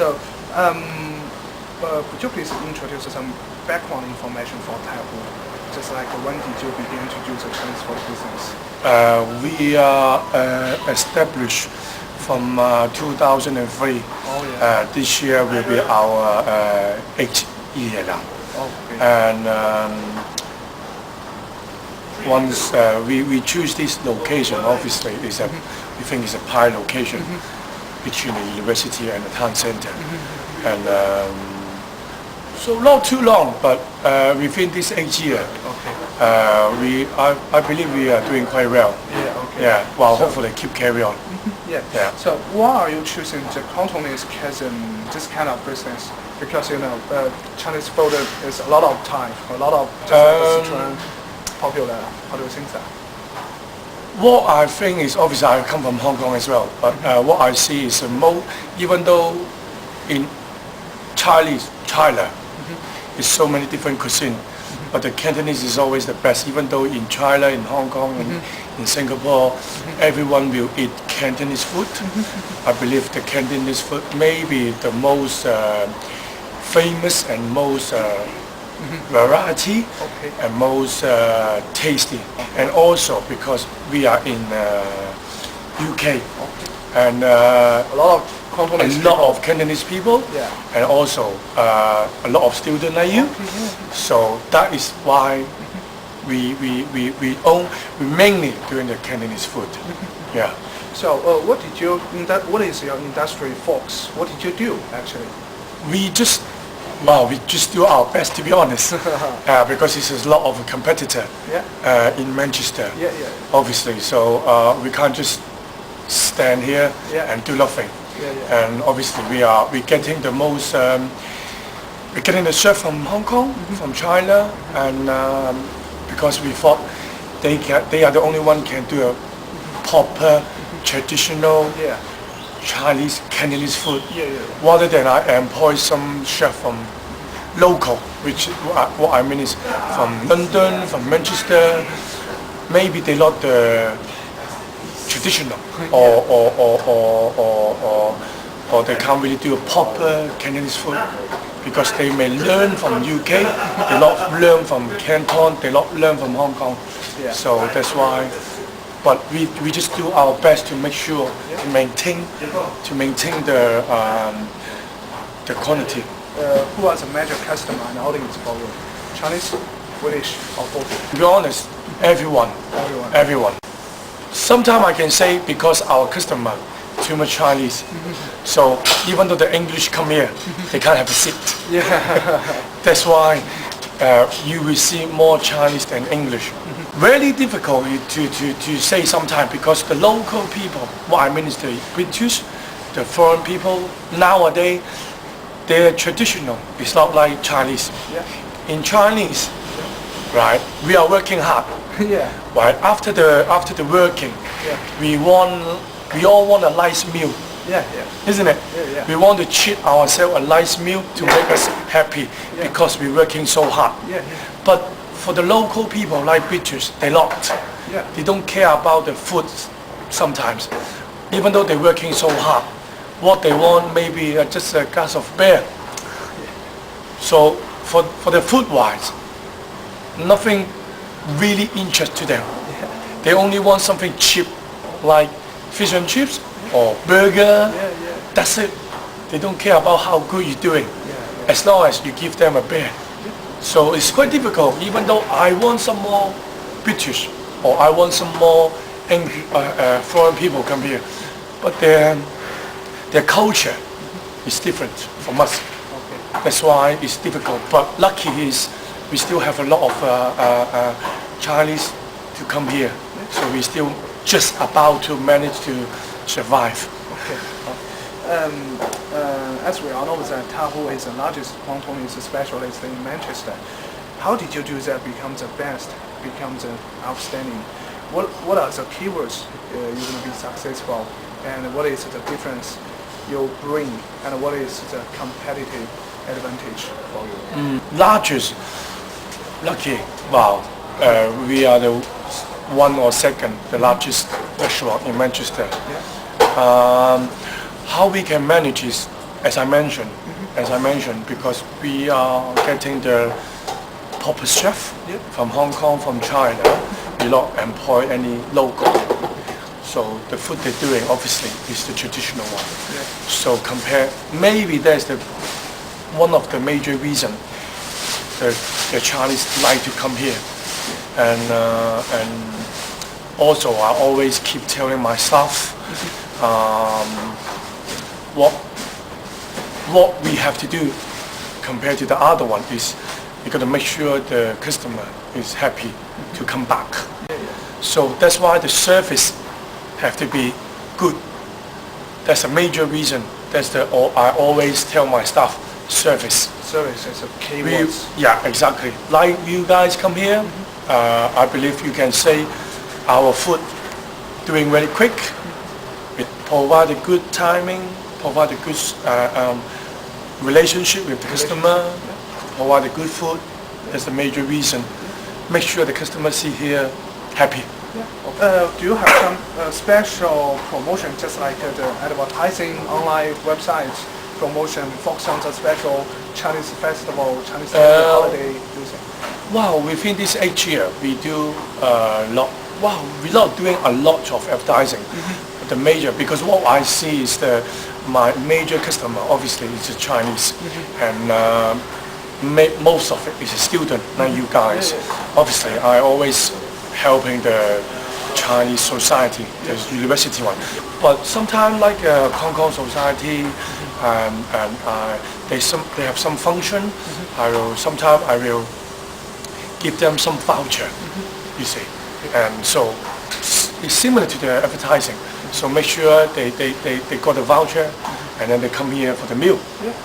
So, could you please introduce some background information for Taihu? Just like when did you begin to do the Chinese food business? We are established from 2003. Oh yeah. This year will be our 8th year now. Okay. And once we choose this location, obviously we think it's a prime location between the university and the town center. And so not too long, but within this 8 year, I believe we are doing quite well. Yeah. Okay. Yeah. Well, hopefully keep carry on. Yeah. Yeah. So why are you choosing the Cantonese cuisine, this kind of business? Because Chinese food is a lot of time, a lot of Sichuan popular. How do you think that? What I think is, obviously I come from Hong Kong as well, but what I see is even though in China, there's so many different cuisine, but the Cantonese is always the best. Even though in China, in Hong Kong, in Singapore, everyone will eat Cantonese food. I believe the Cantonese food may be the most famous and most variety and most tasty. And also because we are in UK and A lot of Cantonese people, Yeah. and also a lot of students like you. So that is why we mainly doing the Cantonese food. Yeah. So what is your industry focus? What did you do actually? We just do our best, to be honest, because it's a lot of competitor in Manchester, obviously. So we can't just stand here and do nothing. And obviously we're getting the most. We're getting the chef from Hong Kong, from China, and because we thought they are the only one can do a proper traditional Chinese Cantonese food, rather than I employ some chef from local, which what I mean is from London, from Manchester. Maybe they not the traditional, or they can't really do a proper Cantonese food because they may learn from UK, they not learn from Canton, they not learn from Hong Kong. So that's why. But we just do our best to make sure to maintain the quality. Who are the major customer and audience for you? Chinese, British, or both? To be honest, everyone. Sometimes I can say because our customer too much Chinese, so even though the English come here, they can't have a seat. That's why you will see more Chinese than English. Very difficult to say sometimes because the local people, what I mean is the British, the foreign people, nowadays, their traditional is not like Chinese. In Chinese, right, we are working hard. Right, after the working, we all want a nice meal. Isn't it? We want to treat ourselves a nice meal to make us happy because we're working so hard. But for the local people like British, they don't care about the food sometimes. Even though they're working so hard, what they want maybe just a glass of beer. So for the food wise, nothing really interests to them. They only want something cheap like fish and chips or burger. That's it. They don't care about how good you're doing as long as you give them a beer. So it's quite difficult, even though I want some more British or I want some more foreign people come here, but their culture is different from us. That's why it's difficult. But lucky is we still have a lot of Chinese to come here, so we still just about to manage to survive. As we all know that Taihu is the largest Cantonese specialist in Manchester. How did you do that become the best, become the outstanding? What are the keywords you're going to be successful, and what is the difference you bring, and what is the competitive advantage for you? Largest, lucky, wow. We are the one or second, the largest restaurant in Manchester. How we can manage is as I mentioned, because we are getting the proper chef from Hong Kong, from China. We not employ any local. So the food they're doing obviously is the traditional one. Yeah. So maybe that's one of the major reason the Chinese like to come here. And also I always keep telling my staff what we have to do compared to the other one is you got to make sure the customer is happy to come back. So that's why the service have to be good. That's a major reason. I always tell my staff, service. Service is a key word. Yeah, exactly. Like you guys come here, I believe you can say our food doing very quick. We provide a good timing, provide a good relationship with the customer, provide a good food. That's the major reason. Make sure the customers see here happy. Do you have some special promotion, just like the advertising online websites promotion, focus on the special Chinese festival, Chinese holiday? Wow, within this 8 year, we do a lot. Wow, we're not doing a lot of advertising. The major, because what I see is my major customer obviously is the Chinese, and most of it is a student like you guys. Obviously, I always helping the Chinese society, the university one. But sometimes like Hong Kong society, and they have some function. Sometimes I will give them some voucher. You see, and so it's similar to the advertising. So make sure they got a voucher, and then they come here for the meal.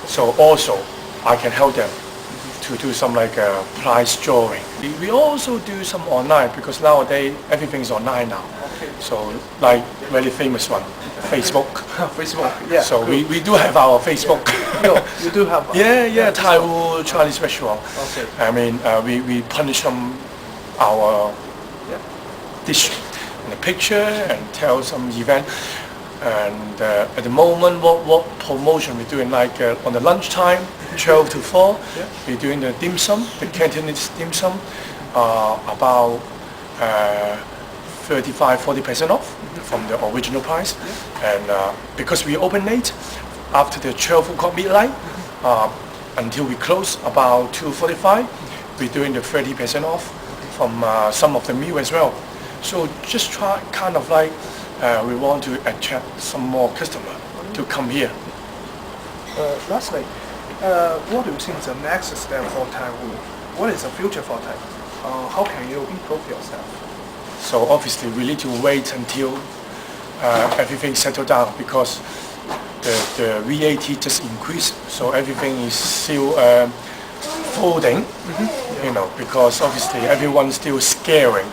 So also I can help them to do some like price drawing. We also do some online because nowadays everything is online now. So like very famous one, Facebook. Facebook, yeah. So we do have our Facebook. No, you do have. Yeah, Taiwan Chinese restaurant. Okay. I mean, we punish our dish in a picture and tell some event. And at the moment, what promotion we're doing, like on the lunchtime, 12 to 4, we're doing the dim sum, the Cantonese dim sum, about 35-40% off from the original price. And because we open late, after the 12 o'clock midnight, until we close about 2:45, we're doing the 30% off from some of the meal as well. So just try kind of like we want to attract some more customer to come here. Lastly, what do you think is the next step for Taiwan? What is the future for Taiwan? How can you improve yourself? So obviously we need to wait until everything settled down because the VAT just increased, so everything is still folding. You know, because obviously everyone's still scaring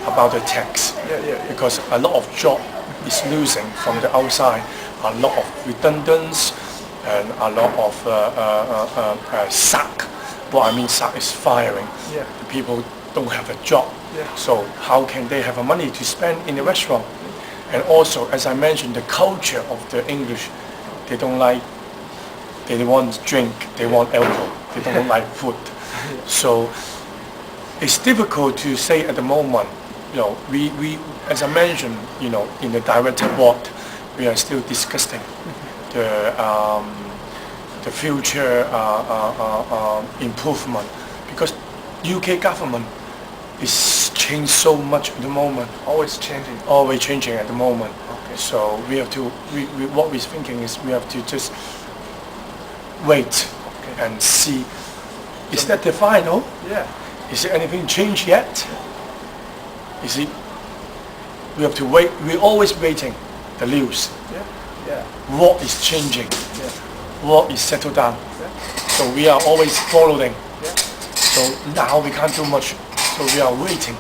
about the tax. Because a lot of job is losing from the outside, a lot of redundance, and a lot of sack. What I mean sack is firing. The people don't have a job. So how can they have money to spend in the restaurant? And also, as I mentioned, the culture of the English, they don't want drink, they want alcohol, they don't like food. So it's difficult to say at the moment. You know, we as I mentioned, you know, in the director board, we are still discussing the future improvement because UK government is changed so much at the moment. Always changing. Always changing at the moment. So we have to. What we're thinking is we have to just wait and see. Is that the final? Is there anything changed yet? You see, we have to wait. We're always waiting the news. What is changing? What is settled down? So we are always following. So now we can't do much. So we are waiting